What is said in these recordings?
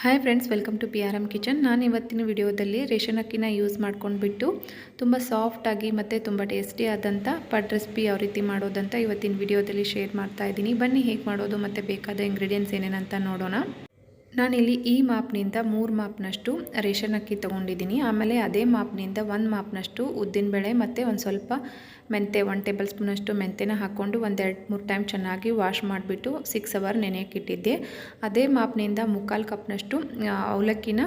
Hi friends, welcome to PRM kitchen. ನಾನು ಇವತ್ತಿನ ವಿಡಿಯೋದಲ್ಲಿ ರೇಷನ್ ಅಕ್ಕಿನ ಯೂಸ್ ಮಾಡ್ಕೊಂಡ್ಬಿಟ್ಟು ತುಂಬ ಸಾಫ್ಟಾಗಿ ಮತ್ತು ತುಂಬ ಟೇಸ್ಟಿ ಆದಂಥ ಪಡ್ ರೆಸಿಪಿ ಯಾವ ರೀತಿ ಮಾಡೋದಂತ ಇವತ್ತಿನ ವಿಡಿಯೋದಲ್ಲಿ ಶೇರ್ ಮಾಡ್ತಾ ಇದ್ದೀನಿ. ಬನ್ನಿ ಹೇಗೆ ಮಾಡೋದು ಮತ್ತು ಬೇಕಾದ ಇಂಗ್ರೀಡಿಯೆಂಟ್ಸ್ ಏನೇನಂತ ನೋಡೋಣ. ನಾನಿಲ್ಲಿ ಈ ಮಾಪ್ನಿಂದ 3 ಮಾಪ್ನಷ್ಟು ರೇಷನ್ ಅಕ್ಕಿ ತೊಗೊಂಡಿದ್ದೀನಿ. ಆಮೇಲೆ ಅದೇ ಮಾಪ್ನಿಂದ 1 ಮಾಪ್ನಷ್ಟು ಉದ್ದಿನಬೇಳೆ ಮತ್ತು ಒಂದು ಸ್ವಲ್ಪ ಮೆಂತೆ, 1 ಟೇಬಲ್ ಸ್ಪೂನಷ್ಟು ಮೆಂತೆನ ಹಾಕ್ಕೊಂಡು ಒಂದು 2-3 ಟೈಮ್ ಚೆನ್ನಾಗಿ ವಾಶ್ ಮಾಡಿಬಿಟ್ಟು 6 ಅವರ್ ನೆನೆಯೋಕೆ ಇಟ್ಟಿದ್ದೆ. ಅದೇ ಮಾಪ್ನಿಂದ 3/4 ಕಪ್ನಷ್ಟು ಅವಲಕ್ಕಿನ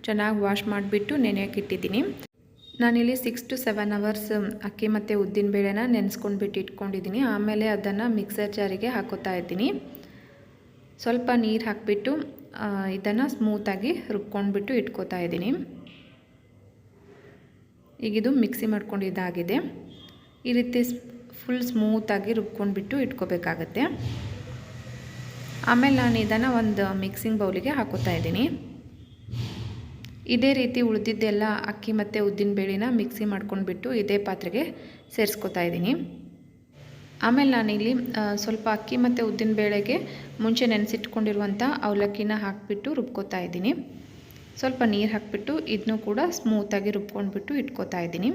ಚೆನ್ನಾಗಿ ವಾಶ್ ಮಾಡಿಬಿಟ್ಟು ನೆನೆಯೋಕೆ ಇಟ್ಟಿದ್ದೀನಿ. ನಾನಿಲ್ಲಿ 6 to 7 ಅವರ್ಸ್ ಅಕ್ಕಿ ಮತ್ತು ಉದ್ದಿನಬೇಳೆನ ನೆನೆಸ್ಕೊಂಡ್ಬಿಟ್ಟು ಇಟ್ಕೊಂಡಿದ್ದೀನಿ. ಆಮೇಲೆ ಅದನ್ನು ಮಿಕ್ಸರ್ ಜಾರಿಗೆ ಹಾಕೋತಾ ಇದ್ದೀನಿ. ಸ್ವಲ್ಪ ನೀರು ಹಾಕಿಬಿಟ್ಟು ಇದನ್ನು ಸ್ಮೂತಾಗಿ ರುಬ್ಕೊಂಡ್ಬಿಟ್ಟು ಇಟ್ಕೋತಾ ಇದ್ದೀನಿ. ಈಗಿದು ಮಿಕ್ಸಿ ಮಾಡ್ಕೊಂಡಿದ್ದಾಗಿದೆ. ಈ ರೀತಿ ಫುಲ್ ಸ್ಮೂತಾಗಿ ರುಬ್ಕೊಂಡ್ಬಿಟ್ಟು ಇಟ್ಕೋಬೇಕಾಗತ್ತೆ. ಆಮೇಲೆ ನಾನು ಇದನ್ನು ಒಂದು ಮಿಕ್ಸಿಂಗ್ ಬೌಲಿಗೆ ಹಾಕೋತಾ ಇದ್ದೀನಿ. ಇದೇ ರೀತಿ ಉಳಿದಿದ್ದೆಲ್ಲ ಅಕ್ಕಿ ಮತ್ತು ಉದ್ದಿನಬೇಳೆನ ಮಿಕ್ಸಿ ಮಾಡ್ಕೊಂಡ್ಬಿಟ್ಟು ಇದೇ ಪಾತ್ರೆಗೆ ಸೇರಿಸ್ಕೋತಾ ಇದ್ದೀನಿ. ಆಮೇಲೆ ನಾನಿಲ್ಲಿ ಸ್ವಲ್ಪ ಅಕ್ಕಿ ಮತ್ತು ಉದ್ದಿನಬೇಳೆಗೆ ಮುಂಚೆ ನೆನೆಸಿಟ್ಕೊಂಡಿರುವಂಥ ಅವಲಕ್ಕಿನ ಹಾಕಿಬಿಟ್ಟು ರುಬ್ಕೋತಾ ಇದ್ದೀನಿ. ಸ್ವಲ್ಪ ನೀರು ಹಾಕಿಬಿಟ್ಟು ಇದನ್ನು ಕೂಡ ಸ್ಮೂತಾಗಿ ರುಬ್ಕೊಂಡ್ಬಿಟ್ಟು ಇಟ್ಕೋತಾ ಇದ್ದೀನಿ.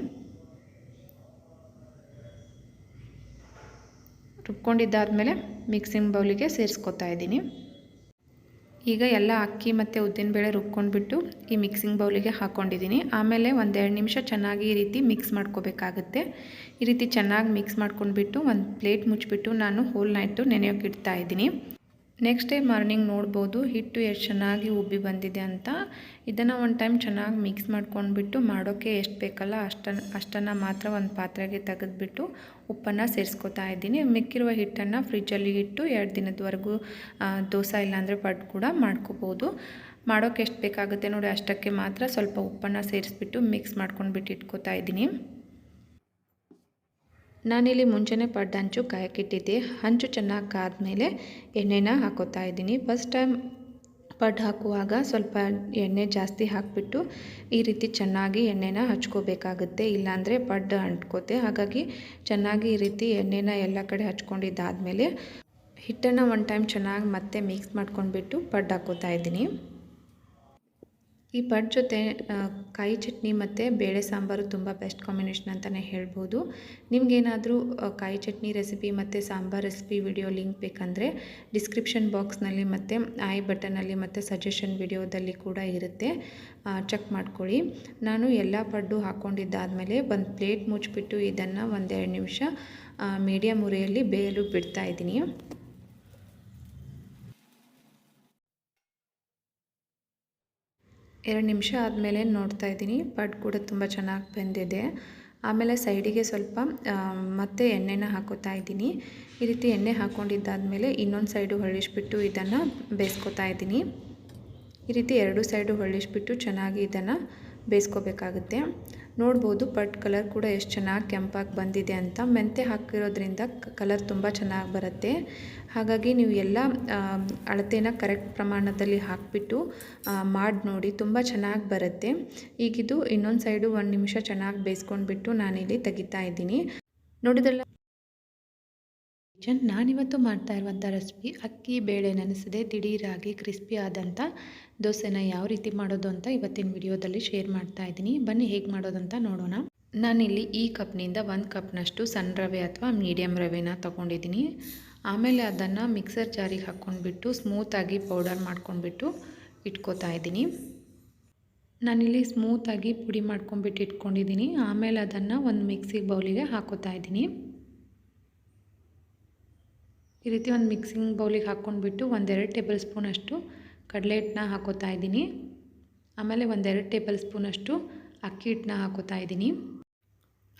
ರುಬ್ಕೊಂಡಿದ್ದಾದಮೇಲೆ ಮಿಕ್ಸಿಂಗ್ ಬೌಲಿಗೆ ಸೇರಿಸ್ಕೋತಾ ಇದ್ದೀನಿ. ಈಗ ಎಲ್ಲ ಅಕ್ಕಿ ಮತ್ತು ಉದ್ದಿನಬೇಳೆ ರುಬ್ಕೊಂಡ್ಬಿಟ್ಟು ಈ ಮಿಕ್ಸಿಂಗ್ ಬೌಲಿಗೆ ಹಾಕ್ಕೊಂಡಿದ್ದೀನಿ. ಆಮೇಲೆ 1-2 ನಿಮಿಷ ಚೆನ್ನಾಗಿ ಈ ರೀತಿ ಮಿಕ್ಸ್ ಮಾಡ್ಕೋಬೇಕಾಗುತ್ತೆ. ಈ ರೀತಿ ಚೆನ್ನಾಗಿ ಮಿಕ್ಸ್ ಮಾಡ್ಕೊಂಡ್ಬಿಟ್ಟು ಒಂದು ಪ್ಲೇಟ್ ಮುಚ್ಚಿಬಿಟ್ಟು ನಾನು ಹೋಲ್ ನೈಟು ನೆನೆಯೋಕೆ ಇಡ್ತಾ ಇದ್ದೀನಿ. ನೆಕ್ಸ್ಟ್ ಡೇ ಮಾರ್ನಿಂಗ್ ನೋಡ್ಬೋದು ಹಿಟ್ಟು ಎಷ್ಟು ಚೆನ್ನಾಗಿ ಉಬ್ಬಿ ಬಂದಿದೆ ಅಂತ. ಇದನ್ನು ಒಂದು ಟೈಮ್ ಚೆನ್ನಾಗಿ ಮಿಕ್ಸ್ ಮಾಡ್ಕೊಂಡ್ಬಿಟ್ಟು ಮಾಡೋಕ್ಕೆ ಎಷ್ಟು ಬೇಕಲ್ಲ ಅಷ್ಟನ್ನು ಮಾತ್ರ ಒಂದು ಪಾತ್ರೆಗೆ ತೆಗೆದುಬಿಟ್ಟು ಉಪ್ಪನ್ನು ಸೇರಿಸ್ಕೋತಾ ಇದ್ದೀನಿ. ಮಿಕ್ಕಿರುವ ಹಿಟ್ಟನ್ನು ಫ್ರಿಜ್ಜಲ್ಲಿ ಇಟ್ಟು 2 ದಿನದವರೆಗೂ ದೋಸೆ ಇಲ್ಲಾಂದರೆ ಪಡ್ಡು ಕೂಡ ಮಾಡ್ಕೋಬೋದು. ಮಾಡೋಕ್ಕೆ ಎಷ್ಟು ಬೇಕಾಗುತ್ತೆ ನೋಡಿ ಅಷ್ಟಕ್ಕೆ ಮಾತ್ರ ಸ್ವಲ್ಪ ಉಪ್ಪನ್ನು ಸೇರಿಸ್ಬಿಟ್ಟು ಮಿಕ್ಸ್ ಮಾಡ್ಕೊಂಡ್ಬಿಟ್ಟು ಇಟ್ಕೋತಾ ಇದ್ದೀನಿ. ನಾನಿಲ್ಲಿ ಮುಂಚೆನೇ ಪಡ್ಡು ಹಂಚು ಕಾಯಕ್ಕಿಟ್ಟಿದ್ದೆ. ಹಂಚು ಚೆನ್ನಾಗಿ ಕಾದ್ಮೇಲೆ ಎಣ್ಣೆನ ಹಾಕೋತಾ ಇದ್ದೀನಿ. ಫಸ್ಟ್ ಟೈಮ್ ಪಡ್ಡು ಹಾಕುವಾಗ ಸ್ವಲ್ಪ ಎಣ್ಣೆ ಜಾಸ್ತಿ ಹಾಕಿಬಿಟ್ಟು ಈ ರೀತಿ ಚೆನ್ನಾಗಿ ಎಣ್ಣೆನ ಹಚ್ಕೋಬೇಕಾಗುತ್ತೆ, ಇಲ್ಲಾಂದರೆ ಪಡ್ಡು ಅಂಟ್ಕೋತೆ. ಹಾಗಾಗಿ ಚೆನ್ನಾಗಿ ಈ ರೀತಿ ಎಣ್ಣೆನ ಎಲ್ಲ ಕಡೆ ಹಚ್ಕೊಂಡಿದ್ದಾದಮೇಲೆ ಹಿಟ್ಟನ್ನು ಒಂದು ಟೈಮ್ ಚೆನ್ನಾಗಿ ಮತ್ತೆ ಮಿಕ್ಸ್ ಮಾಡ್ಕೊಂಡ್ಬಿಟ್ಟು ಪಡ್ಡು ಹಾಕೋತಾ ಇದ್ದೀನಿ. ಈ ಪಡ್ಡು ಜೊತೆ ಕಾಯಿ ಚಟ್ನಿ ಮತ್ತು ಬೇಳೆ ಸಾಂಬಾರು ತುಂಬ ಬೆಸ್ಟ್ ಕಾಂಬಿನೇಷನ್ ಅಂತಲೇ ಹೇಳ್ಬೋದು. ನಿಮಗೇನಾದರೂ ಕಾಯಿ ಚಟ್ನಿ ರೆಸಿಪಿ ಮತ್ತು ಸಾಂಬಾರು ರೆಸಿಪಿ ವಿಡಿಯೋ ಲಿಂಕ್ ಬೇಕಂದರೆ ಡಿಸ್ಕ್ರಿಪ್ಷನ್ ಬಾಕ್ಸ್ನಲ್ಲಿ ಮತ್ತು ಐ ಬಟನಲ್ಲಿ ಮತ್ತು ಸಜೆಷನ್ ವಿಡಿಯೋದಲ್ಲಿ ಕೂಡ ಇರುತ್ತೆ, ಚೆಕ್ ಮಾಡ್ಕೊಳ್ಳಿ. ನಾನು ಎಲ್ಲ ಪಡ್ಡು ಹಾಕ್ಕೊಂಡಿದ್ದಾದಮೇಲೆ ಒಂದು ಪ್ಲೇಟ್ ಮುಚ್ಚಿಬಿಟ್ಟು ಇದನ್ನು 1-2 ನಿಮಿಷ ಮೀಡಿಯಮ್ ಉರಿಯಲ್ಲಿ ಬೇಯಲು ಬಿಡ್ತಾ ಇದ್ದೀನಿ. ಎರಡು ನಿಮಿಷ ಆದಮೇಲೆ ನೋಡ್ತಾ ಇದ್ದೀನಿ ಪಡ್ಡು ಕೂಡ ತುಂಬ ಚೆನ್ನಾಗಿ ಬೆಂದಿದೆ. ಆಮೇಲೆ ಸೈಡಿಗೆ ಸ್ವಲ್ಪ ಮತ್ತೆ ಎಣ್ಣೆನ ಹಾಕೋತಾ ಇದ್ದೀನಿ. ಈ ರೀತಿ ಎಣ್ಣೆ ಹಾಕ್ಕೊಂಡಿದ್ದಾದಮೇಲೆ ಇನ್ನೊಂದು ಸೈಡು ಹೊಳ್ಳಿಸ್ಬಿಟ್ಟು ಇದನ್ನು ಬೇಯಿಸ್ಕೊತಾ ಇದ್ದೀನಿ. ಈ ರೀತಿ 2 ಸೈಡು ಹೊಳ್ಳಿಸ್ಬಿಟ್ಟು ಚೆನ್ನಾಗಿ ಇದನ್ನು ಬೇಯಿಸ್ಕೋಬೇಕಾಗುತ್ತೆ. ನೋಡ್ಬೋದು ಪಡ್ಡು ಕಲರ್ ಕೂಡ ಎಷ್ಟು ಚೆನ್ನಾಗಿ ಕೆಂಪಾಗಿ ಬಂದಿದೆ ಅಂತ. ಮೆಂತೆ ಹಾಕಿರೋದ್ರಿಂದ ಕಲರ್ ತುಂಬ ಚೆನ್ನಾಗಿ ಬರುತ್ತೆ. ಹಾಗಾಗಿ ನೀವು ಎಲ್ಲ ಅಳತೆನ ಕರೆಕ್ಟ್ ಪ್ರಮಾಣದಲ್ಲಿ ಹಾಕಿಬಿಟ್ಟು ಮಾಡಿ ನೋಡಿ, ತುಂಬ ಚೆನ್ನಾಗಿ ಬರುತ್ತೆ. ಈಗಿದು ಇನ್ನೊಂದು ಸೈಡು 1 ನಿಮಿಷ ಚೆನ್ನಾಗಿ ಬೇಯಿಸ್ಕೊಂಡ್ಬಿಟ್ಟು ನಾನಿಲ್ಲಿ ತೆಗಿತಾ ಇದ್ದೀನಿ. ನೋಡಿದ್ರಲ್ಲ, ನಾನಿವತ್ತು ಮಾಡ್ತಾ ಇರುವಂಥ ರೆಸಿಪಿ ಅಕ್ಕಿ ಬೇಳೆ ನೆನೆಸದೆ ದಿಢೀರಾಗಿ ಕ್ರಿಸ್ಪಿ ಆದಂಥ ದೋಸೆನ ಯಾವ ರೀತಿ ಮಾಡೋದು ಅಂತ ಇವತ್ತಿನ ವಿಡಿಯೋದಲ್ಲಿ ಶೇರ್ ಮಾಡ್ತಾ ಇದ್ದೀನಿ. ಬನ್ನಿ ಹೇಗೆ ಮಾಡೋದಂತ ನೋಡೋಣ. ನಾನಿಲ್ಲಿ ಈ ಕಪ್ನಿಂದ 1 ಕಪ್ನಷ್ಟು ಸಣ್ಣ ರವೆ ಅಥವಾ ಮೀಡಿಯಮ್ ರವೆನ ತೊಗೊಂಡಿದ್ದೀನಿ. ಆಮೇಲೆ ಅದನ್ನು ಮಿಕ್ಸರ್ ಜಾರಿಗೆ ಹಾಕ್ಕೊಂಡ್ಬಿಟ್ಟು ಸ್ಮೂತಾಗಿ ಪೌಡರ್ ಮಾಡ್ಕೊಂಡ್ಬಿಟ್ಟು ಇಟ್ಕೋತಾ ಇದ್ದೀನಿ. ನಾನಿಲ್ಲಿ ಸ್ಮೂತಾಗಿ ಪುಡಿ ಮಾಡ್ಕೊಂಡ್ಬಿಟ್ಟು ಇಟ್ಕೊಂಡಿದ್ದೀನಿ. ಆಮೇಲೆ ಅದನ್ನು ಒಂದು ಮಿಕ್ಸಿ ಬೌಲಿಗೆ ಹಾಕೋತಾ ಇದ್ದೀನಿ. ಈ ರೀತಿ ಒಂದು ಮಿಕ್ಸಿಂಗ್ ಬೌಲಿಗೆ ಹಾಕ್ಕೊಂಡ್ಬಿಟ್ಟು 1-2 ಟೇಬಲ್ ಸ್ಪೂನಷ್ಟು ಕಡಲೆ ಹಿಟ್ಟನ್ನ ಹಾಕೋತಾ ಇದ್ದೀನಿ. ಆಮೇಲೆ 1-2 ಟೇಬಲ್ ಸ್ಪೂನಷ್ಟು ಅಕ್ಕಿ ಹಿಟ್ಟನ್ನ ಹಾಕೋತಾ ಇದ್ದೀನಿ.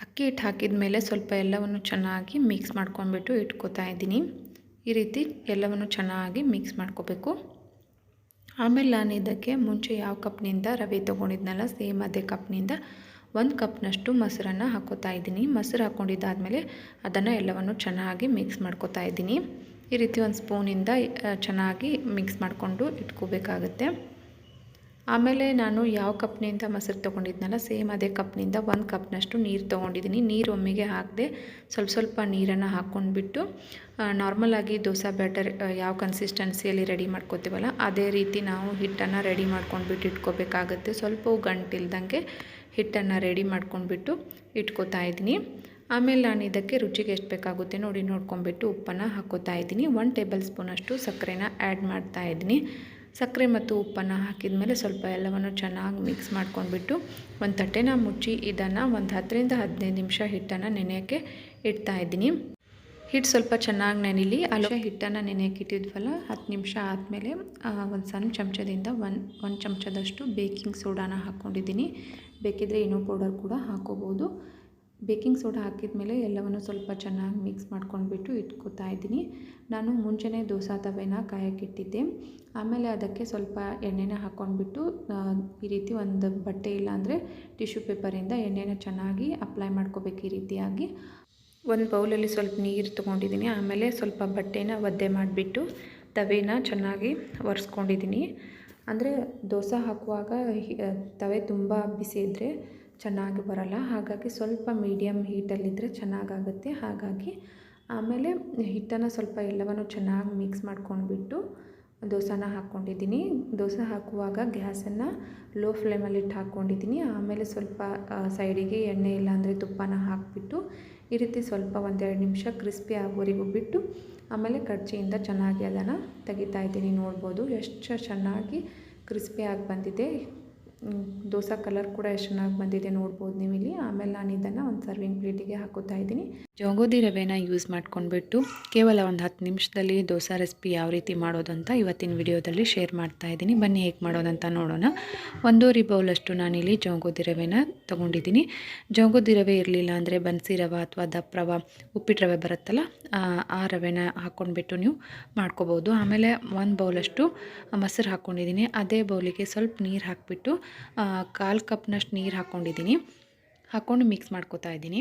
ಅಕ್ಕಿ ಹಿಟ್ಟು ಹಾಕಿದ ಮೇಲೆ ಸ್ವಲ್ಪ ಎಲ್ಲವನ್ನು ಚೆನ್ನಾಗಿ ಮಿಕ್ಸ್ ಮಾಡ್ಕೊಂಡ್ಬಿಟ್ಟು ಇಟ್ಕೋತಾ ಇದ್ದೀನಿ. ಈ ರೀತಿ ಎಲ್ಲವನ್ನು ಚೆನ್ನಾಗಿ ಮಿಕ್ಸ್ ಮಾಡ್ಕೋಬೇಕು. ಆಮೇಲೆ ನಾನು ಇದಕ್ಕೆ ಮುಂಚೆ ಯಾವ ಕಪ್ನಿಂದ ರವೆ ತೊಗೊಂಡಿದ್ನಲ್ಲ ಸೇಮ್ ಅದೇ ಕಪ್ನಿಂದ 1 ಕಪ್ನಷ್ಟು ಮೊಸರನ್ನು ಹಾಕೋತಾ ಇದ್ದೀನಿ. ಮೊಸರು ಹಾಕ್ಕೊಂಡಿದ್ದಾದಮೇಲೆ ಅದನ್ನು ಎಲ್ಲವನ್ನು ಚೆನ್ನಾಗಿ ಮಿಕ್ಸ್ ಮಾಡ್ಕೋತಾ ಇದ್ದೀನಿ. ಈ ರೀತಿ ಒಂದು ಸ್ಪೂನಿಂದ ಚೆನ್ನಾಗಿ ಮಿಕ್ಸ್ ಮಾಡಿಕೊಂಡು ಇಟ್ಕೋಬೇಕಾಗುತ್ತೆ. ಆಮೇಲೆ ನಾನು ಯಾವ ಕಪ್ನಿಂದ ಮೊಸರು ತೊಗೊಂಡಿದ್ನಲ್ಲ ಸೇಮ್ ಅದೇ ಕಪ್ನಿಂದ 1 ಕಪ್ನಷ್ಟು ನೀರು ತೊಗೊಂಡಿದ್ದೀನಿ. ನೀರು ಒಮ್ಮೆಗೆ ಹಾಕದೆ ಸ್ವಲ್ಪ ನೀರನ್ನು ಹಾಕ್ಕೊಂಡ್ಬಿಟ್ಟು ನಾರ್ಮಲಾಗಿ ದೋಸೆ ಬ್ಯಾಟರ್ ಯಾವ ಕನ್ಸಿಸ್ಟೆನ್ಸಿಯಲ್ಲಿ ರೆಡಿ ಮಾಡ್ಕೋತೀವಲ್ಲ ಅದೇ ರೀತಿ ನಾವು ಹಿಟ್ಟನ್ನು ರೆಡಿ ಮಾಡ್ಕೊಂಡ್ಬಿಟ್ಟು ಇಟ್ಕೋಬೇಕಾಗುತ್ತೆ. ಸ್ವಲ್ಪ ಗಂಟಿಲ್ದಂಗೆ ಹಿಟ್ಟನ್ನು ರೆಡಿ ಮಾಡ್ಕೊಂಡ್ಬಿಟ್ಟು ಇಟ್ಕೋತಾ ಇದ್ದೀನಿ. ಆಮೇಲೆ ನಾನು ಇದಕ್ಕೆ ರುಚಿಗೆ ಎಷ್ಟು ಬೇಕಾಗುತ್ತೆ ನೋಡಿ ನೋಡ್ಕೊಂಬಿಟ್ಟು ಉಪ್ಪನ್ನು ಹಾಕ್ಕೋತಾ ಇದ್ದೀನಿ. 1 ಟೇಬಲ್ ಸ್ಪೂನಷ್ಟು ಸಕ್ಕರೆನ ಆ್ಯಡ್ ಮಾಡ್ತಾ ಇದ್ದೀನಿ. ಸಕ್ಕರೆ ಮತ್ತು ಉಪ್ಪನ್ನು ಹಾಕಿದ ಮೇಲೆ ಸ್ವಲ್ಪ ಎಲ್ಲವನ್ನು ಚೆನ್ನಾಗಿ ಮಿಕ್ಸ್ ಮಾಡ್ಕೊಂಡ್ಬಿಟ್ಟು ಒಂದು ತಟ್ಟೆನ ಮುಚ್ಚಿ ಇದನ್ನು ಒಂದು 10 ರಿಂದ 15 ನಿಮಿಷ ಹಿಟ್ಟನ್ನು ನೆನೆಯೋಕ್ಕೆ ಇಡ್ತಾ ಇದ್ದೀನಿ. ಹಿಟ್ಟು ಸ್ವಲ್ಪ ಚೆನ್ನಾಗಿ ನೆನಿಲಿ. ಅಲ್ಲಿ ಹಿಟ್ಟನ್ನು ನೆನೆಯೋಕ್ಕೆ ಇಟ್ಟಿದ್ವಲ್ಲ 10 ನಿಮಿಷ ಆದಮೇಲೆ ಒಂದು ಸಣ್ಣ ಚಮಚದಿಂದ ಒಂದು ಚಮಚದಷ್ಟು ಬೇಕಿಂಗ್ ಸೋಡಾನ ಹಾಕ್ಕೊಂಡಿದ್ದೀನಿ. ಬೇಕಿದ್ದರೆ ಇನೋ ಪೌಡರ್ ಕೂಡ ಹಾಕೋಬೋದು. ಬೇಕಿಂಗ್ ಸೋಡಾ ಹಾಕಿದ ಮೇಲೆ ಎಲ್ಲವನ್ನು ಸ್ವಲ್ಪ ಚೆನ್ನಾಗಿ ಮಿಕ್ಸ್ ಮಾಡ್ಕೊಂಡ್ಬಿಟ್ಟು ಇಟ್ಕೋತಾ ಇದ್ದೀನಿ. ನಾನು ಮುಂಚೆನೇ ದೋಸೆ ತವೆನ ಕಾಯಕ್ಕಿಟ್ಟಿದ್ದೆ. ಆಮೇಲೆ ಅದಕ್ಕೆ ಸ್ವಲ್ಪ ಎಣ್ಣೆನ ಹಾಕ್ಕೊಂಡ್ಬಿಟ್ಟು ಈ ರೀತಿ ಒಂದು ಬಟ್ಟೆ ಇಲ್ಲಾಂದರೆ ಟಿಶ್ಯೂ ಪೇಪರಿಂದ ಎಣ್ಣೆನ ಚೆನ್ನಾಗಿ ಅಪ್ಲೈ ಮಾಡ್ಕೋಬೇಕು. ಈ ರೀತಿಯಾಗಿ ಒಂದು ಬೌಲಲ್ಲಿ ಸ್ವಲ್ಪ ನೀರು ತೊಗೊಂಡಿದ್ದೀನಿ. ಆಮೇಲೆ ಸ್ವಲ್ಪ ಬಟ್ಟೆನ ಒದ್ದೆ ಮಾಡಿಬಿಟ್ಟು ತವೆನ ಚೆನ್ನಾಗಿ ಒರೆಸ್ಕೊಂಡಿದ್ದೀನಿ. ಅಂದರೆ ದೋಸೆ ಹಾಕುವಾಗ ತವೆ ತುಂಬ ಬಿಸಿ ಇದ್ದರೆ ಚೆನ್ನಾಗಿ ಬರಲ್ಲ. ಹಾಗಾಗಿ ಸ್ವಲ್ಪ ಮೀಡಿಯಮ್ ಹೀಟಲ್ಲಿದ್ದರೆ ಚೆನ್ನಾಗಾಗುತ್ತೆ. ಹಾಗಾಗಿ ಆಮೇಲೆ ಹಿಟ್ಟನ್ನು ಸ್ವಲ್ಪ ಎಲ್ಲವನ್ನು ಚೆನ್ನಾಗಿ ಮಿಕ್ಸ್ ಮಾಡ್ಕೊಂಡ್ಬಿಟ್ಟು ದೋಸೆನ ಹಾಕ್ಕೊಂಡಿದ್ದೀನಿ. ದೋಸೆ ಹಾಕುವಾಗ ಗ್ಯಾಸನ್ನು ಲೋ ಫ್ಲೇಮಲ್ಲಿಟ್ಟು ಹಾಕ್ಕೊಂಡಿದ್ದೀನಿ. ಆಮೇಲೆ ಸ್ವಲ್ಪ ಸೈಡಿಗೆ ಎಣ್ಣೆ ಇಲ್ಲಾಂದರೆ ತುಪ್ಪನ ಹಾಕಿಬಿಟ್ಟು ಈ ರೀತಿ ಸ್ವಲ್ಪ 1-2 ನಿಮಿಷ ಕ್ರಿಸ್ಪಿ ಆಗೋವರೆಗೂ ಬಿಟ್ಟು ಆಮೇಲೆ ಕಡ್ಚಿಯಿಂದ ಚೆನ್ನಾಗಿ ಅದನ್ನು ತೆಗಿತಾ ಇದ್ದೀನಿ. ನೋಡ್ಬೋದು ಎಷ್ಟು ಚೆನ್ನಾಗಿ ಕ್ರಿಸ್ಪಿಯಾಗಿ ಬಂದಿದೆ. ದೋಸೆ ಕಲರ್ ಕೂಡ ಎಷ್ಟು ಚೆನ್ನಾಗಿ ಬಂದಿದೆ ನೋಡ್ಬೋದು ನೀವು ಇಲ್ಲಿ. ಆಮೇಲೆ ನಾನು ಇದನ್ನು ಒಂದು ಸರ್ವಿಂಗ್ ಪ್ಲೇಟಿಗೆ ಹಾಕೋತಾ ಇದ್ದೀನಿ. ಜೋಗೋದಿ ರವೆನ ಯೂಸ್ ಮಾಡ್ಕೊಂಡ್ಬಿಟ್ಟು ಕೇವಲ ಒಂದು 10 ನಿಮಿಷದಲ್ಲಿ ದೋಸೆ ರೆಸಿಪಿ ಯಾವ ರೀತಿ ಮಾಡೋದು ಅಂತ ಇವತ್ತಿನ ವಿಡಿಯೋದಲ್ಲಿ ಶೇರ್ ಮಾಡ್ತಾ ಇದ್ದೀನಿ. ಬನ್ನಿ ಹೇಗೆ ಮಾಡೋದಂತ ನೋಡೋಣ. 1.5 ಬೌಲಷ್ಟು ನಾನಿಲ್ಲಿ ಜೋಗೋದಿ ರವೆನ ತೊಗೊಂಡಿದ್ದೀನಿ. ಜೋಗೋದಿ ರವೆ ಇರಲಿಲ್ಲ ಅಂದರೆ ಬನ್ಸಿ ರವೆ ಅಥವಾ ದಪ್ಪ ರವೆ ಉಪ್ಪಿಟ್ಟು ರವೆ ಬರುತ್ತಲ್ಲ ಆ ರವೆನ ಹಾಕ್ಕೊಂಡ್ಬಿಟ್ಟು ನೀವು ಮಾಡ್ಕೋಬೋದು. ಆಮೇಲೆ 1 ಬೌಲಷ್ಟು ಮೊಸರು ಹಾಕ್ಕೊಂಡಿದ್ದೀನಿ. ಅದೇ ಬೌಲಿಗೆ ಸ್ವಲ್ಪ ನೀರು ಹಾಕಿಬಿಟ್ಟು 1/4 ಕಪ್ನಷ್ಟು ನೀರು ಹಾಕ್ಕೊಂಡು ಮಿಕ್ಸ್ ಮಾಡ್ಕೋತಾ ಇದ್ದೀನಿ.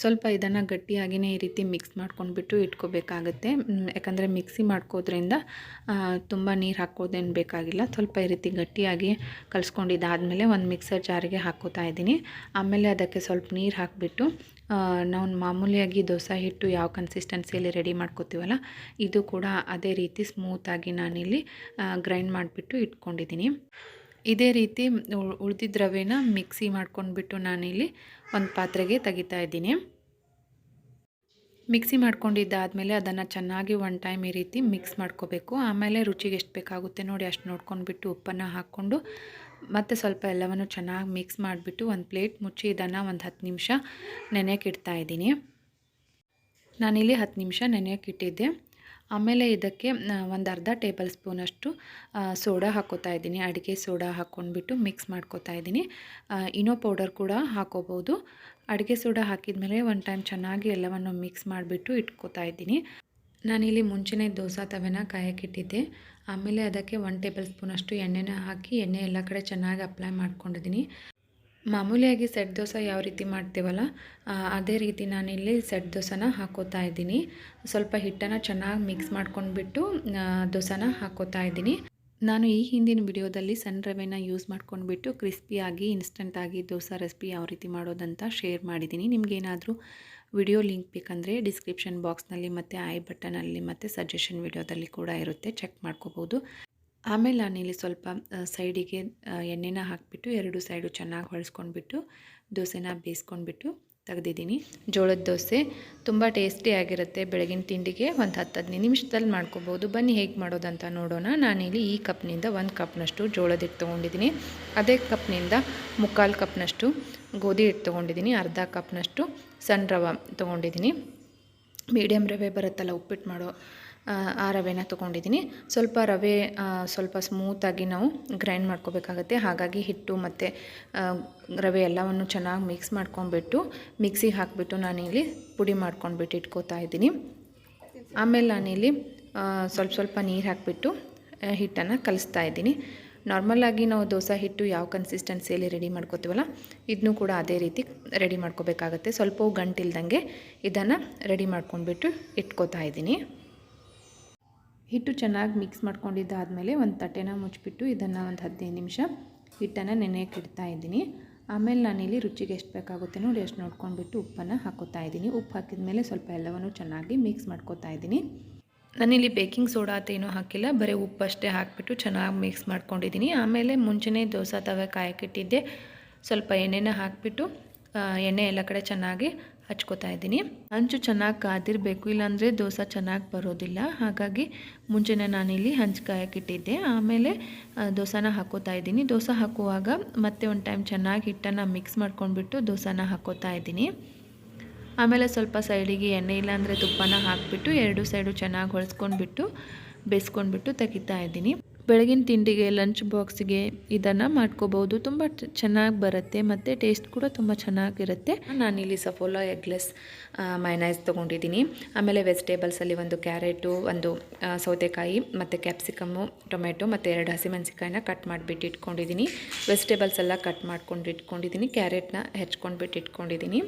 ಸ್ವಲ್ಪ ಇದನ್ನು ಗಟ್ಟಿಯಾಗಿಯೇ ಈ ರೀತಿ ಮಿಕ್ಸ್ ಮಾಡ್ಕೊಂಡ್ಬಿಟ್ಟು ಇಟ್ಕೋಬೇಕಾಗತ್ತೆ. ಯಾಕಂದರೆ ಮಿಕ್ಸಿ ಮಾಡ್ಕೋದ್ರಿಂದ ತುಂಬ ನೀರು ಹಾಕೋದೇನು ಬೇಕಾಗಿಲ್ಲ. ಸ್ವಲ್ಪ ಈ ರೀತಿ ಗಟ್ಟಿಯಾಗಿ ಕಲಿಸ್ಕೊಂಡಿದ್ದಾದಮೇಲೆ ಒಂದು ಮಿಕ್ಸರ್ ಜಾರಿಗೆ ಹಾಕ್ಕೋತಾ ಇದ್ದೀನಿ. ಆಮೇಲೆ ಅದಕ್ಕೆ ಸ್ವಲ್ಪ ನೀರು ಹಾಕಿಬಿಟ್ಟು ನಾವು ಮಾಮೂಲಿಯಾಗಿ ದೋಸೆ ಹಿಟ್ಟು ಯಾವ ಕನ್ಸಿಸ್ಟೆನ್ಸಿಯಲ್ಲಿ ರೆಡಿ ಮಾಡ್ಕೋತೀವಲ್ಲ ಇದು ಕೂಡ ಅದೇ ರೀತಿ ಸ್ಮೂತಾಗಿ ನಾನಿಲ್ಲಿ ಗ್ರೈಂಡ್ ಮಾಡಿಬಿಟ್ಟು ಇಟ್ಕೊಂಡಿದ್ದೀನಿ. ಇದೇ ರೀತಿ ಉಳಿದಿದ್ದ ರವೆನ ಮಿಕ್ಸಿ ಮಾಡ್ಕೊಂಡ್ಬಿಟ್ಟು ನಾನಿಲ್ಲಿ ಒಂದು ಪಾತ್ರೆಗೆ ತೆಗಿತಾ ಇದ್ದೀನಿ. ಮಿಕ್ಸಿ ಮಾಡ್ಕೊಂಡಿದ್ದಾದಮೇಲೆ ಅದನ್ನು ಚೆನ್ನಾಗಿ 1 ಟೈಮ್ ಈ ರೀತಿ ಮಿಕ್ಸ್ ಮಾಡ್ಕೋಬೇಕು. ಆಮೇಲೆ ರುಚಿಗೆ ಎಷ್ಟು ಬೇಕಾಗುತ್ತೆ ನೋಡಿ ಅಷ್ಟು ನೋಡ್ಕೊಂಡ್ಬಿಟ್ಟು ಉಪ್ಪನ್ನು ಹಾಕ್ಕೊಂಡು ಮತ್ತು ಸ್ವಲ್ಪ ಎಲ್ಲವನ್ನು ಚೆನ್ನಾಗಿ ಮಿಕ್ಸ್ ಮಾಡಿಬಿಟ್ಟು ಒಂದು ಪ್ಲೇಟ್ ಮುಚ್ಚಿ ಇದನ್ನು ಒಂದು 10 ನಿಮಿಷ ನೆನೆಯೋಕೆ ಇಡ್ತಾ ಇದ್ದೀನಿ. ನಾನಿಲ್ಲಿ 10 ನಿಮಿಷ ನೆನೆಯೋಕೆ ಇಟ್ಟಿದ್ದೆ. ಆಮೇಲೆ ಇದಕ್ಕೆ ಒಂದು ಅರ್ಧ ಟೇಬಲ್ ಸ್ಪೂನಷ್ಟು ಸೋಡಾ ಹಾಕ್ಕೋತಾ ಇದ್ದೀನಿ. ಅಡುಗೆ ಸೋಡಾ ಹಾಕ್ಕೊಂಡ್ಬಿಟ್ಟು ಮಿಕ್ಸ್ ಮಾಡ್ಕೋತಾ ಇದ್ದೀನಿ. ಇನೋ ಪೌಡರ್ ಕೂಡ ಹಾಕೋಬೋದು. ಅಡುಗೆ ಸೋಡಾ ಹಾಕಿದ ಮೇಲೆ 1 ಟೈಮ್ ಚೆನ್ನಾಗಿ ಎಲ್ಲವನ್ನು ಮಿಕ್ಸ್ ಮಾಡಿಬಿಟ್ಟು ಇಟ್ಕೋತಾ ಇದ್ದೀನಿ. ನಾನಿಲ್ಲಿ ಮುಂಚೆನೇ ದೋಸೆ ತವೆನ ಕಾಯಕ್ಕಿಟ್ಟಿದ್ದೆ. ಆಮೇಲೆ ಅದಕ್ಕೆ 1 ಟೇಬಲ್ ಸ್ಪೂನಷ್ಟು ಎಣ್ಣೆನ ಹಾಕಿ ಎಣ್ಣೆ ಎಲ್ಲ ಕಡೆ ಚೆನ್ನಾಗಿ ಅಪ್ಲೈ ಮಾಡ್ಕೊಂಡಿದ್ದೀನಿ. ಮಾಮೂಲಿಯಾಗಿ ಸೆಟ್ ದೋಸೆ ಯಾವ ರೀತಿ ಮಾಡ್ತೀವಲ್ಲ ಅದೇ ರೀತಿ ನಾನಿಲ್ಲಿ ಸೆಟ್ ದೋಸೆನ ಹಾಕ್ಕೋತಾ ಇದ್ದೀನಿ. ಸ್ವಲ್ಪ ಹಿಟ್ಟನ್ನು ಚೆನ್ನಾಗಿ ಮಿಕ್ಸ್ ಮಾಡ್ಕೊಂಡ್ಬಿಟ್ಟು ದೋಸೆನ ಹಾಕ್ಕೋತಾ ಇದ್ದೀನಿ. ನಾನು ಈ ಹಿಂದಿನ ವಿಡಿಯೋದಲ್ಲಿ ಸಣ್ಣ ರವೆನ ಯೂಸ್ ಮಾಡ್ಕೊಂಡ್ಬಿಟ್ಟು ಕ್ರಿಸ್ಪಿಯಾಗಿ ಇನ್ಸ್ಟೆಂಟಾಗಿ ದೋಸೆ ರೆಸಿಪಿ ಯಾವ ರೀತಿ ಮಾಡೋದಂತ ಶೇರ್ ಮಾಡಿದ್ದೀನಿ. ನಿಮಗೇನಾದರೂ ವಿಡಿಯೋ ಲಿಂಕ್ ಬೇಕಂದರೆ ಡಿಸ್ಕ್ರಿಪ್ಷನ್ ಬಾಕ್ಸ್ನಲ್ಲಿ ಮತ್ತು ಐ ಬಟನಲ್ಲಿ ಮತ್ತು ಸಜೆಷನ್ ವಿಡಿಯೋದಲ್ಲಿ ಕೂಡ ಇರುತ್ತೆ, ಚೆಕ್ ಮಾಡ್ಕೋಬೋದು. ಆಮೇಲೆ ನಾನಿಲ್ಲಿ ಸ್ವಲ್ಪ ಸೈಡಿಗೆ ಎಣ್ಣೆನ ಹಾಕಿಬಿಟ್ಟು 2 ಸೈಡು ಚೆನ್ನಾಗಿ ಹೊಳಿಸ್ಕೊಂಡ್ಬಿಟ್ಟು ದೋಸೆನ ಬೇಯಿಸ್ಕೊಂಡ್ಬಿಟ್ಟು ತೆಗೆದಿದ್ದೀನಿ. ಜೋಳದ ದೋಸೆ ತುಂಬ ಟೇಸ್ಟಿಯಾಗಿರುತ್ತೆ. ಬೆಳಗಿನ ತಿಂಡಿಗೆ ಒಂದು 10-15 ನಿಮಿಷದಲ್ಲಿ ಮಾಡ್ಕೋಬೋದು. ಬನ್ನಿ ಹೇಗೆ ಮಾಡೋದಂತ ನೋಡೋಣ. ನಾನಿಲ್ಲಿ ಈ ಕಪ್ನಿಂದ 1 ಕಪ್ನಷ್ಟು ಜೋಳದ ಹಿಟ್ಟು ತೊಗೊಂಡಿದ್ದೀನಿ. ಅದೇ ಕಪ್ನಿಂದ 3/4 ಕಪ್ನಷ್ಟು ಗೋಧಿ ಹಿಟ್ಟು ತೊಗೊಂಡಿದ್ದೀನಿ. ಅರ್ಧ ಕಪ್ನಷ್ಟು ಸಣ್ಣ ರವೆ ತೊಗೊಂಡಿದ್ದೀನಿ. ಮೀಡಿಯಮ್ ರವೆ ಬರುತ್ತಲ್ಲ ಉಪ್ಪಿಟ್ಟು ಮಾಡೋ ಆ ರವೆನ ತೊಗೊಂಡಿದ್ದೀನಿ. ಸ್ವಲ್ಪ ರವೆ ಸ್ವಲ್ಪ ಸ್ಮೂತಾಗಿ ನಾವು ಗ್ರೈಂಡ್ ಮಾಡ್ಕೋಬೇಕಾಗತ್ತೆ. ಹಾಗಾಗಿ ಹಿಟ್ಟು ಮತ್ತು ರವೆ ಎಲ್ಲವನ್ನು ಚೆನ್ನಾಗಿ ಮಿಕ್ಸ್ ಮಾಡ್ಕೊಂಡ್ಬಿಟ್ಟು ಮಿಕ್ಸಿಗೆ ಹಾಕಿಬಿಟ್ಟು ನಾನಿಲ್ಲಿ ಪುಡಿ ಮಾಡ್ಕೊಂಡ್ಬಿಟ್ಟು ಇಟ್ಕೋತಾ ಇದ್ದೀನಿ. ಆಮೇಲೆ ನಾನಿಲ್ಲಿ ಸ್ವಲ್ಪ ನೀರು ಹಾಕಿಬಿಟ್ಟು ಹಿಟ್ಟನ್ನು ಕಲಿಸ್ತಾ ಇದ್ದೀನಿ. ನಾರ್ಮಲಾಗಿ ನಾವು ದೋಸೆ ಹಿಟ್ಟು ಯಾವ ಕನ್ಸಿಸ್ಟೆನ್ಸಿಯಲ್ಲಿ ರೆಡಿ ಮಾಡ್ಕೋತೀವಲ್ಲ ಇದನ್ನು ಕೂಡ ಅದೇ ರೀತಿ ರೆಡಿ ಮಾಡ್ಕೋಬೇಕಾಗತ್ತೆ. ಸ್ವಲ್ಪ ಗಂಟಿಲ್ದಂಗೆ ಇದನ್ನು ರೆಡಿ ಮಾಡ್ಕೊಂಡ್ಬಿಟ್ಟು ಇಟ್ಕೋತಾ ಇದ್ದೀನಿ. ಹಿಟ್ಟು ಚೆನ್ನಾಗಿ ಮಿಕ್ಸ್ ಮಾಡ್ಕೊಂಡಿದ್ದಾದಮೇಲೆ ಒಂದು ತಟ್ಟೆನ ಮುಚ್ಚಿಬಿಟ್ಟು ಇದನ್ನು ಒಂದು 15 ನಿಮಿಷ ಹಿಟ್ಟನ್ನು ನೆನೆಯಕ್ಕೆ ಇಡ್ತಾ ಇದ್ದೀನಿ. ಆಮೇಲೆ ನಾನಿಲ್ಲಿ ರುಚಿಗೆ ಎಷ್ಟು ಬೇಕಾಗುತ್ತೆ ನೋಡಿ ಅಷ್ಟು ನೋಡ್ಕೊಂಡ್ಬಿಟ್ಟು ಉಪ್ಪನ್ನು ಹಾಕೋತಾ ಇದ್ದೀನಿ. ಉಪ್ಪು ಹಾಕಿದ ಮೇಲೆ ಸ್ವಲ್ಪ ಎಲ್ಲವನ್ನು ಚೆನ್ನಾಗಿ ಮಿಕ್ಸ್ ಮಾಡ್ಕೋತಾ ಇದ್ದೀನಿ. ನಾನಿಲ್ಲಿ ಬೇಕಿಂಗ್ ಸೋಡಾ ಅಂತ ಏನೂ ಹಾಕಿಲ್ಲ, ಬರೀ ಉಪ್ಪಷ್ಟೇ ಹಾಕಿಬಿಟ್ಟು ಚೆನ್ನಾಗಿ ಮಿಕ್ಸ್ ಮಾಡ್ಕೊಂಡಿದ್ದೀನಿ. ಆಮೇಲೆ ಮುಂಚೆನೇ ದೋಸೆ ತವೆ ಕಾಯಕ್ಕಿಟ್ಟಿದ್ದೆ, ಸ್ವಲ್ಪ ಎಣ್ಣೆನ ಹಾಕಿಬಿಟ್ಟು ಎಣ್ಣೆ ಎಲ್ಲ ಕಡೆ ಚೆನ್ನಾಗಿ ಹಚ್ಕೋತಾ ಇದ್ದೀನಿ. ಹಂಚು ಚೆನ್ನಾಗಿ ಕಾದಿರಬೇಕು, ಇಲ್ಲಾಂದರೆ ದೋಸೆ ಚೆನ್ನಾಗಿ ಬರೋದಿಲ್ಲ. ಹಾಗಾಗಿ ಮುಂಚೆನೇ ನಾನಿಲ್ಲಿ ಹಂಚು ಕಾಯಕ್ಕಿಟ್ಟಿದ್ದೆ. ಆಮೇಲೆ ದೋಸೆನ ಹಾಕೋತಾ ಇದ್ದೀನಿ. ದೋಸೆ ಹಾಕುವಾಗ ಮತ್ತೆ ಒಂದು ಟೈಮ್ ಚೆನ್ನಾಗಿ ಹಿಟ್ಟನ್ನು ಮಿಕ್ಸ್ ಮಾಡ್ಕೊಂಡ್ಬಿಟ್ಟು ದೋಸೆನ ಹಾಕೋತಾ ಇದ್ದೀನಿ. ಆಮೇಲೆ ಸ್ವಲ್ಪ ಸೈಡಿಗೆ ಎಣ್ಣೆ ಇಲ್ಲಾಂದರೆ ತುಪ್ಪನ ಹಾಕಿಬಿಟ್ಟು 2 ಸೈಡು ಚೆನ್ನಾಗಿ ಹೊಳ್ಸ್ಕೊಂಡ್ಬಿಟ್ಟು ಬೇಯಿಸ್ಕೊಂಡ್ಬಿಟ್ಟು ತೆಗಿತಾ ಇದ್ದೀನಿ. ಬೆಳಗಿನ ತಿಂಡಿಗೆ ಲಂಚ್ ಬಾಕ್ಸಿಗೆ ಇದನ್ನು ಮಾಡ್ಕೋಬೋದು. ತುಂಬ ಚೆನ್ನಾಗಿ ಬರುತ್ತೆ ಮತ್ತು ಟೇಸ್ಟ್ ಕೂಡ ತುಂಬ ಚೆನ್ನಾಗಿರುತ್ತೆ. ನಾನಿಲ್ಲಿ ಸಫೋಲಾ ಎಗ್ಲೆಸ್ ಮೈನೈಸ್ ತೊಗೊಂಡಿದ್ದೀನಿ. ಆಮೇಲೆ ವೆಜಿಟೇಬಲ್ಸಲ್ಲಿ ಒಂದು ಕ್ಯಾರೆಟು, ಒಂದು ಸೌತೆಕಾಯಿ ಮತ್ತು ಕ್ಯಾಪ್ಸಿಕಮ್ಮು, ಟೊಮೆಟೊ ಮತ್ತು 2 ಹಸಿಮೆಣಸಿಕಾಯಿನ ಕಟ್ ಮಾಡಿಬಿಟ್ಟು ಇಟ್ಕೊಂಡಿದ್ದೀನಿ. ವೆಜಿಟೇಬಲ್ಸ್ ಎಲ್ಲ ಕಟ್ ಮಾಡ್ಕೊಂಡು ಇಟ್ಕೊಂಡಿದ್ದೀನಿ. ಕ್ಯಾರೆಟ್ನ ಹೆಚ್ಕೊಂಡ್ಬಿಟ್ಟು ಇಟ್ಕೊಂಡಿದ್ದೀನಿ.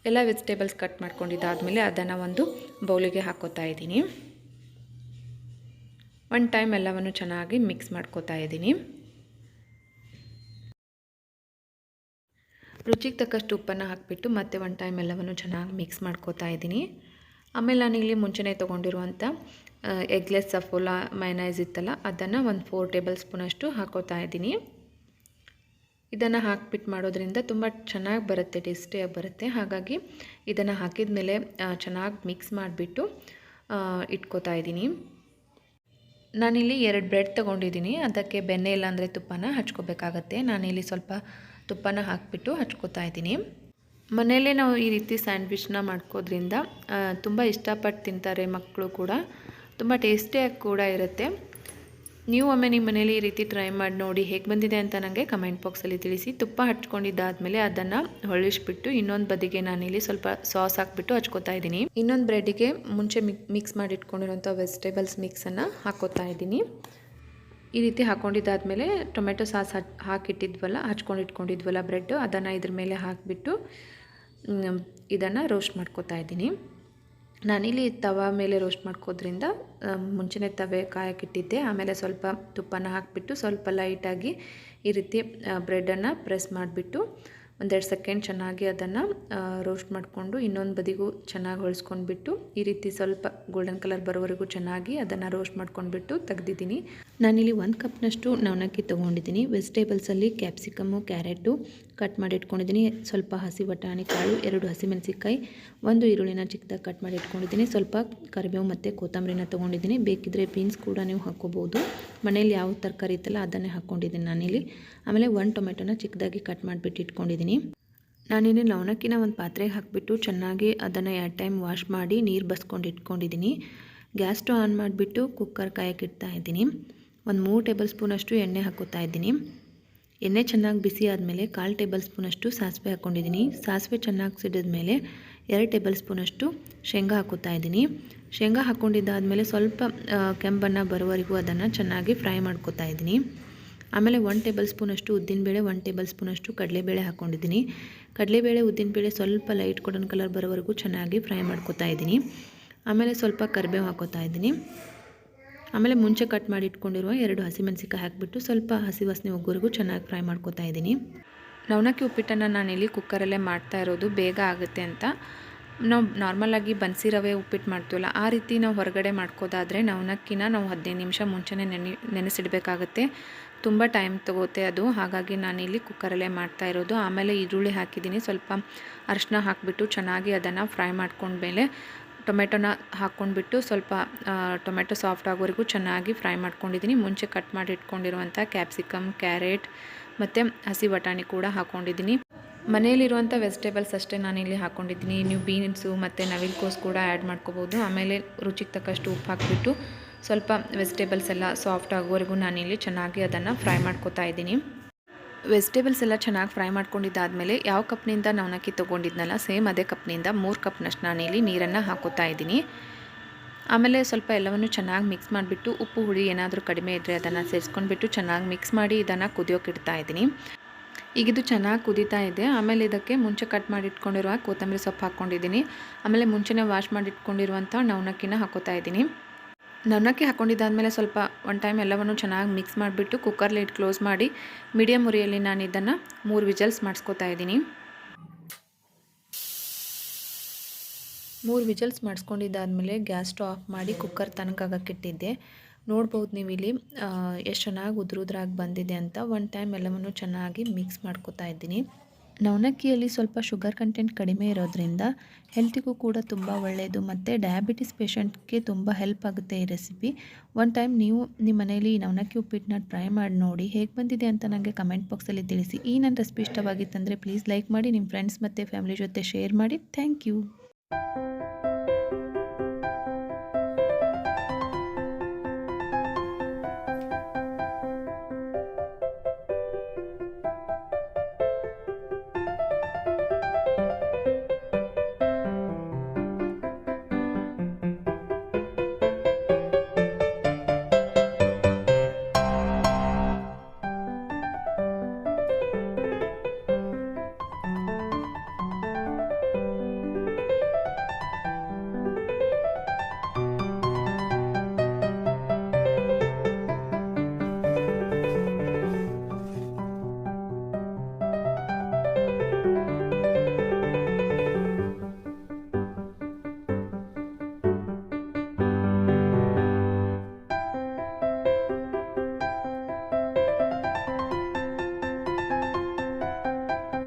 ಎಲ್ಲ ವೆಜಿಟೇಬಲ್ಸ್ ಕಟ್ ಮಾಡ್ಕೊಂಡಿದ್ದಾದಮೇಲೆ ಅದನ್ನು ಒಂದು ಬೌಲಿಗೆ ಹಾಕೋತಾ ಇದ್ದೀನಿ. ಒನ್ ಟೈಮ್ ಎಲ್ಲವನ್ನು ಚೆನ್ನಾಗಿ ಮಿಕ್ಸ್ ಮಾಡ್ಕೋತಾ ಇದ್ದೀನಿ. ರುಚಿಗೆ ತಕ್ಕಷ್ಟು ಉಪ್ಪನ್ನು ಹಾಕಿಬಿಟ್ಟು ಮತ್ತೆ ಒನ್ ಟೈಮ್ ಎಲ್ಲವನ್ನು ಚೆನ್ನಾಗಿ ಮಿಕ್ಸ್ ಮಾಡ್ಕೋತಾ ಇದ್ದೀನಿ. ಆಮೇಲೆ ನಾನಿಲ್ಲಿ ಮುಂಚೆನೇ ತೊಗೊಂಡಿರುವಂಥ ಎಗ್ಲೆಸ್ ಸಫೋಲಾ ಮೈನೈಸ್ ಇತ್ತಲ್ಲ, ಅದನ್ನು ಒಂದು 4 ಟೇಬಲ್ ಸ್ಪೂನಷ್ಟು ಹಾಕೋತಾ ಇದ್ದೀನಿ. ಇದನ್ನು ಹಾಕಿಬಿಟ್ಟು ಮಾಡೋದ್ರಿಂದ ತುಂಬ ಚೆನ್ನಾಗಿ ಬರುತ್ತೆ, ಟೇಸ್ಟಿಯಾಗಿ ಬರುತ್ತೆ. ಹಾಗಾಗಿ ಇದನ್ನು ಹಾಕಿದ ಮೇಲೆ ಚೆನ್ನಾಗಿ ಮಿಕ್ಸ್ ಮಾಡಿಬಿಟ್ಟು ಇಟ್ಕೋತಾ ಇದ್ದೀನಿ. ನಾನಿಲ್ಲಿ 2 ಬ್ರೆಡ್ ತೊಗೊಂಡಿದ್ದೀನಿ. ಅದಕ್ಕೆ ಬೆಣ್ಣೆ ಇಲ್ಲಾಂದರೆ ತುಪ್ಪನ ಹಚ್ಕೋಬೇಕಾಗತ್ತೆ. ನಾನಿಲ್ಲಿ ಸ್ವಲ್ಪ ತುಪ್ಪನ ಹಾಕಿಬಿಟ್ಟು ಹಚ್ಕೋತಾ ಇದ್ದೀನಿ. ಮನೆಯಲ್ಲೇ ನಾವು ಈ ರೀತಿ ಸ್ಯಾಂಡ್ವಿಚ್ನ ಮಾಡ್ಕೋದ್ರಿಂದ ತುಂಬ ಇಷ್ಟಪಟ್ಟು ತಿಂತಾರೆ ಮಕ್ಕಳು ಕೂಡ. ತುಂಬ ಟೇಸ್ಟಿಯಾಗಿ ಕೂಡ ಇರುತ್ತೆ. ನೀವು ಒಮ್ಮೆ ನಿಮ್ಮ ಮನೇಲಿ ಈ ರೀತಿ ಟ್ರೈ ಮಾಡಿ ನೋಡಿ, ಹೇಗೆ ಬಂದಿದೆ ಅಂತ ನನಗೆ ಕಮೆಂಟ್ ಬಾಕ್ಸಲ್ಲಿ ತಿಳಿಸಿ. ತುಪ್ಪ ಹಚ್ಕೊಂಡಿದ್ದಾದಮೇಲೆ ಅದನ್ನು ಹೊಳ್ಳಿಸ್ಬಿಟ್ಟು ಇನ್ನೊಂದು ಬದಿಗೆ ನಾನಿಲ್ಲಿ ಸ್ವಲ್ಪ ಸಾಸ್ ಹಾಕಿಬಿಟ್ಟು ಹಚ್ಕೋತಾ ಇದ್ದೀನಿ. ಇನ್ನೊಂದು ಬ್ರೆಡ್ಡಿಗೆ ಮುಂಚೆ ಮಿಕ್ಸ್ ಮಾಡಿ ಇಟ್ಕೊಂಡಿರೋಂಥ ವೆಜಿಟೇಬಲ್ಸ್ ಮಿಕ್ಸನ್ನು ಹಾಕೋತಾ ಇದ್ದೀನಿ. ಈ ರೀತಿ ಹಾಕ್ಕೊಂಡಿದ್ದಾದಮೇಲೆ ಟೊಮೆಟೊ ಸಾಸ್ ಹಚ್ಕೊಂಡಿಟ್ಕೊಂಡಿದ್ವಲ್ಲ ಬ್ರೆಡ್ಡು, ಅದನ್ನು ಇದ್ರ ಮೇಲೆ ಹಾಕಿಬಿಟ್ಟು ಇದನ್ನು ರೋಸ್ಟ್ ಮಾಡ್ಕೋತಾ ಇದ್ದೀನಿ. ನಾನಿಲ್ಲಿ ತವ ಮೇಲೆ ರೋಸ್ಟ್ ಮಾಡ್ಕೋದ್ರಿಂದ ಮುಂಚೆನೇ ತವೆ ಕಾಯಕ್ಕಿಟ್ಟಿದ್ದೆ. ಆಮೇಲೆ ಸ್ವಲ್ಪ ತುಪ್ಪನ ಹಾಕಿಬಿಟ್ಟು ಸ್ವಲ್ಪ ಲೈಟಾಗಿ ಈ ರೀತಿ ಬ್ರೆಡನ್ನು ಪ್ರೆಸ್ ಮಾಡಿಬಿಟ್ಟು 1-2 ಸೆಕೆಂಡ್ ಚೆನ್ನಾಗಿ ಅದನ್ನು ರೋಸ್ಟ್ ಮಾಡಿಕೊಂಡು ಇನ್ನೊಂದು ಬದಿಗೂ ಚೆನ್ನಾಗಿ ಹೊಳ್ಸ್ಕೊಂಡ್ಬಿಟ್ಟು ಈ ರೀತಿ ಸ್ವಲ್ಪ ಗೋಲ್ಡನ್ ಕಲರ್ ಬರೋವರೆಗೂ ಚೆನ್ನಾಗಿ ಅದನ್ನು ರೋಸ್ಟ್ ಮಾಡ್ಕೊಂಡ್ಬಿಟ್ಟು ತೆಗೆದಿದ್ದೀನಿ. ನಾನಿಲ್ಲಿ 1 ಕಪ್ನಷ್ಟು ನವಣಕ್ಕಿ ತೊಗೊಂಡಿದ್ದೀನಿ. ವೆಜಿಟೇಬಲ್ಸಲ್ಲಿ ಕ್ಯಾಪ್ಸಿಕಮ್ಮು, ಕ್ಯಾರೆಟು ಕಟ್ ಮಾಡಿ ಇಟ್ಕೊಂಡಿದ್ದೀನಿ. ಸ್ವಲ್ಪ ಹಸಿ ಬಟಾಣಿ ಕಾಳು, 2 ಹಸಿಮೆಣಸಿಕಾಯಿ, 1 ಈರುಳ್ಳಿನ ಚಿಕ್ಕದಾಗಿ ಕಟ್ ಮಾಡಿ ಇಟ್ಕೊಂಡಿದ್ದೀನಿ. ಸ್ವಲ್ಪ ಕರಿಬೇವು ಮತ್ತು ಕೊತ್ತಂಬರಿನ ತೊಗೊಂಡಿದ್ದೀನಿ. ಬೇಕಿದ್ದರೆ ಬೀನ್ಸ್ ಕೂಡ ನೀವು ಹಾಕ್ಕೋಬೋದು. ಮನೇಲಿ ಯಾವ ತರಕಾರಿ ಇತ್ತಲ್ಲ ಅದನ್ನೇ ಹಾಕ್ಕೊಂಡಿದ್ದೀನಿ ನಾನಿಲ್ಲಿ. ಆಮೇಲೆ 1 ಟೊಮೆಟೊನ ಚಿಕ್ಕದಾಗಿ ಕಟ್ ಮಾಡಿಬಿಟ್ಟು ಇಟ್ಕೊಂಡಿದ್ದೀನಿ. ನಾನಿಲ್ಲಿ ನವಣಕ್ಕಿನ ಒಂದು ಪಾತ್ರೆಗೆ ಹಾಕಿಬಿಟ್ಟು ಚೆನ್ನಾಗಿ ಅದನ್ನು 2 ಟೈಮ್ ವಾಶ್ ಮಾಡಿ ನೀರು ಬಸ್ಕೊಂಡು ಇಟ್ಕೊಂಡಿದ್ದೀನಿ. ಗ್ಯಾಸ್ ಸ್ಟವ್ ಆನ್ ಮಾಡಿಬಿಟ್ಟು ಕುಕ್ಕರ್ ಕಾಯಕ್ಕೆ ಇಡ್ತಾ ಇದ್ದೀನಿ. ಒಂದು 3 ಟೇಬಲ್ ಸ್ಪೂನಷ್ಟು ಎಣ್ಣೆ ಹಾಕೋತಾ ಇದ್ದೀನಿ. ಎಣ್ಣೆ ಚೆನ್ನಾಗಿ ಬಿಸಿ ಆದಮೇಲೆ 1/4 ಟೇಬಲ್ ಸ್ಪೂನಷ್ಟು ಸಾಸಿವೆ ಹಾಕ್ಕೊಂಡಿದ್ದೀನಿ. ಸಾಸಿವೆ ಚೆನ್ನಾಗಿ ಸಿಡಿದ ಮೇಲೆ 2 ಟೇಬಲ್ ಸ್ಪೂನಷ್ಟು ಶೇಂಗಾ ಹಾಕೋತಾ ಇದ್ದೀನಿ. ಶೇಂಗಾ ಹಾಕ್ಕೊಂಡಿದ್ದಾದಮೇಲೆ ಸ್ವಲ್ಪ ಕೆಂಪನ್ನು ಬರೋವರೆಗೂ ಅದನ್ನು ಚೆನ್ನಾಗಿ ಫ್ರೈ ಮಾಡ್ಕೋತಾ ಇದ್ದೀನಿ. ಆಮೇಲೆ 1 ಟೇಬಲ್ ಸ್ಪೂನಷ್ಟು ಉದ್ದಿನಬೇಳೆ, 1 ಟೇಬಲ್ ಸ್ಪೂನಷ್ಟು ಕಡಲೆಬೇಳೆ ಹಾಕ್ಕೊಂಡಿದ್ದೀನಿ. ಕಡಲೆಬೇಳೆ, ಉದ್ದಿನಬೇಳೆ ಸ್ವಲ್ಪ ಲೈಟ್ ಗೋಲ್ಡನ್ ಕಲರ್ ಬರೋವರೆಗೂ ಚೆನ್ನಾಗಿ ಫ್ರೈ ಮಾಡ್ಕೋತಾ ಇದ್ದೀನಿ. ಆಮೇಲೆ ಸ್ವಲ್ಪ ಕರಿಬೇವು ಹಾಕೋತಾ ಇದ್ದೀನಿ. ಆಮೇಲೆ ಮುಂಚೆ ಕಟ್ ಮಾಡಿ ಇಟ್ಕೊಂಡಿರುವ 2 ಹಸಿಮೆಣಸಿಕಾಯಿ ಹಾಕಿಬಿಟ್ಟು ಸ್ವಲ್ಪ ಹಸಿ ವಾಸನೆ ಹೋಗೋವರೆಗೂ ಚೆನ್ನಾಗಿ ಫ್ರೈ ಮಾಡ್ಕೋತಾ ಇದ್ದೀನಿ. ನವಣಕ್ಕಿ ಉಪ್ಪಿಟ್ಟನ್ನು ನಾನಿಲ್ಲಿ ಕುಕ್ಕರಲ್ಲೇ ಮಾಡ್ತಾ ಇರೋದು ಬೇಗ ಆಗುತ್ತೆ ಅಂತ. ನಾವು ನಾರ್ಮಲಾಗಿ ಬನ್ಸಿ ರವೆ ಉಪ್ಪಿಟ್ಟು ಮಾಡ್ತೀವಲ್ಲ, ಆ ರೀತಿ ನಾವು ಹೊರಗಡೆ ಮಾಡ್ಕೋದಾದರೆ ನವಣಕ್ಕಿನ ನಾವು 15 ನಿಮಿಷ ಮುಂಚೆನೇ ನೆನೆಸಿಡಬೇಕಾಗುತ್ತೆ. ತುಂಬ ಟೈಮ್ ತೊಗೋತೆ ಅದು. ಹಾಗಾಗಿ ನಾನಿಲ್ಲಿ ಕುಕ್ಕರಲ್ಲೇ ಮಾಡ್ತಾ ಇರೋದು. ಆಮೇಲೆ ಈರುಳ್ಳಿ ಹಾಕಿದ್ದೀನಿ. ಸ್ವಲ್ಪ ಅರಿಶಿನ ಹಾಕಿಬಿಟ್ಟು ಚೆನ್ನಾಗಿ ಅದನ್ನು ಫ್ರೈ ಮಾಡ್ಕೊಂಡ್ಮೇಲೆ ಟೊಮೆಟೊನ ಹಾಕ್ಕೊಂಡ್ಬಿಟ್ಟು ಸ್ವಲ್ಪ ಟೊಮೆಟೊ ಸಾಫ್ಟ್ ಆಗೋವರೆಗೂ ಚೆನ್ನಾಗಿ ಫ್ರೈ ಮಾಡ್ಕೊಂಡಿದ್ದೀನಿ. ಮುಂಚೆ ಕಟ್ ಮಾಡಿ ಇಟ್ಕೊಂಡಿರುವಂಥ ಕ್ಯಾಪ್ಸಿಕಮ್, ಕ್ಯಾರೆಟ್ ಮತ್ತು ಹಸಿ ಬಟಾಣಿ ಕೂಡ ಹಾಕ್ಕೊಂಡಿದ್ದೀನಿ. ಮನೆಯಲ್ಲಿರುವಂಥ ವೆಜಿಟೇಬಲ್ಸ್ ಅಷ್ಟೇ ನಾನಿಲ್ಲಿ ಹಾಕ್ಕೊಂಡಿದ್ದೀನಿ. ನೀವು ಬೀನ್ಸು ಮತ್ತು ನವಿಲುಕೋಸು ಕೂಡ ಆ್ಯಡ್ ಮಾಡ್ಕೋಬೋದು. ಆಮೇಲೆ ರುಚಿಗೆ ತಕ್ಕಷ್ಟು ಉಪ್ಪು ಹಾಕಿಬಿಟ್ಟು ಸ್ವಲ್ಪ ವೆಜಿಟೇಬಲ್ಸ್ ಎಲ್ಲ ಸಾಫ್ಟ್ ಆಗೋವರೆಗೂ ನಾನಿಲ್ಲಿ ಚೆನ್ನಾಗಿ ಅದನ್ನು ಫ್ರೈ ಮಾಡ್ಕೋತಾ ಇದ್ದೀನಿ. ವೆಜಿಟೇಬಲ್ಸ್ ಎಲ್ಲ ಚೆನ್ನಾಗಿ ಫ್ರೈ ಮಾಡ್ಕೊಂಡಿದ್ದಾದಮೇಲೆ ಯಾವ ಕಪ್ನಿಂದ ನವಣಕ್ಕಿ ತೊಗೊಂಡಿದ್ನಲ್ಲ, ಸೇಮ್ ಅದೇ ಕಪ್ನಿಂದ 3 ಕಪ್ನಷ್ಟು ನಾನಿಲ್ಲಿ ನೀರನ್ನು ಹಾಕೋತಾ ಇದ್ದೀನಿ. ಆಮೇಲೆ ಸ್ವಲ್ಪ ಎಲ್ಲವನ್ನು ಚೆನ್ನಾಗಿ ಮಿಕ್ಸ್ ಮಾಡಿಬಿಟ್ಟು ಉಪ್ಪು ಹುಳಿ ಏನಾದರೂ ಕಡಿಮೆ ಇದ್ದರೆ ಅದನ್ನು ಸೇರಿಸ್ಕೊಂಡ್ಬಿಟ್ಟು ಚೆನ್ನಾಗಿ ಮಿಕ್ಸ್ ಮಾಡಿ ಇದನ್ನು ಕುದಿಯೋಕೆ ಇಡ್ತಾ ಇದ್ದೀನಿ. ಈಗಿದು ಚೆನ್ನಾಗಿ ಕುದೀತಾ ಇದೆ. ಆಮೇಲೆ ಇದಕ್ಕೆ ಮುಂಚೆ ಕಟ್ ಮಾಡಿ ಇಟ್ಕೊಂಡಿರುವ ಕೊತ್ತಂಬರಿ ಸೊಪ್ಪು ಹಾಕ್ಕೊಂಡಿದ್ದೀನಿ. ಆಮೇಲೆ ಮುಂಚೆನೇ ವಾಶ್ ಮಾಡಿ ಇಟ್ಕೊಂಡಿರುವಂಥ ನವಣಕ್ಕಿನ ಹಾಕೋತಾ ಇದ್ದೀನಿ. ನವಣಕ್ಕಿ ಹಾಕ್ಕೊಂಡಿದ್ದಾದಮೇಲೆ ಸ್ವಲ್ಪ ಒನ್ ಟೈಮ್ ಎಲ್ಲವನ್ನು ಚೆನ್ನಾಗಿ ಮಿಕ್ಸ್ ಮಾಡಿಬಿಟ್ಟು ಕುಕ್ಕರ್ ಲಿಡ್ ಕ್ಲೋಸ್ ಮಾಡಿ ಮೀಡಿಯಮ್ ಉರಿಯಲ್ಲಿ ನಾನು ಇದನ್ನು 3 ವಿಜಲ್ಸ್ ಮಾಡಿಸ್ಕೊತಾ ಇದ್ದೀನಿ. 3 ವಿಜಲ್ಸ್ ಮಾಡಿಸ್ಕೊಂಡಿದ್ದಾದಮೇಲೆ ಗ್ಯಾಸ್ ಸ್ಟವ್ ಆಫ್ ಮಾಡಿ ಕುಕ್ಕರ್ ತನಗಾಗಕ್ಕಿಟ್ಟಿದ್ದೆ. ನೋಡ್ಬೋದು ನೀವು ಇಲ್ಲಿ ಎಷ್ಟು ಚೆನ್ನಾಗಿ ಉದುರಾಗಿ ಬಂದಿದೆ ಅಂತ. ಒನ್ ಟೈಮ್ ಎಲ್ಲವನ್ನು ಚೆನ್ನಾಗಿ ಮಿಕ್ಸ್ ಮಾಡ್ಕೊತಾ ಇದ್ದೀನಿ. ನವಣಕ್ಕಿಯಲ್ಲಿ ಸ್ವಲ್ಪ ಶುಗರ್ ಕಂಟೆಂಟ್ ಕಡಿಮೆ ಇರೋದ್ರಿಂದ ಹೆಲ್ತಿಗೂ ಕೂಡ ತುಂಬ ಒಳ್ಳೆಯದು ಮತ್ತು ಡಯಾಬಿಟಿಸ್ ಪೇಷಂಟ್ಗೆ ತುಂಬ ಹೆಲ್ಪ್ ಆಗುತ್ತೆ ಈ ರೆಸಿಪಿ. ಒನ್ ಟೈಮ್ ನೀವು ನಿಮ್ಮ ಮನೇಲಿ ಈ ನವಣಕ್ಕಿ ಉಪ್ಪಿಟ್ಟನ್ನ ಟ್ರೈ ಮಾಡಿ ನೋಡಿ, ಹೇಗೆ ಬಂದಿದೆ ಅಂತ ನನಗೆ ಕಮೆಂಟ್ ಬಾಕ್ಸಲ್ಲಿ ತಿಳಿಸಿ. ಈ ನನ್ನ ರೆಸಿಪಿ ಇಷ್ಟವಾಗಿತ್ತಂದರೆ ಪ್ಲೀಸ್ ಲೈಕ್ ಮಾಡಿ, ನಿಮ್ಮ ಫ್ರೆಂಡ್ಸ್ ಮತ್ತು ಫ್ಯಾಮಿಲಿ ಜೊತೆ ಶೇರ್ ಮಾಡಿ. Thank you.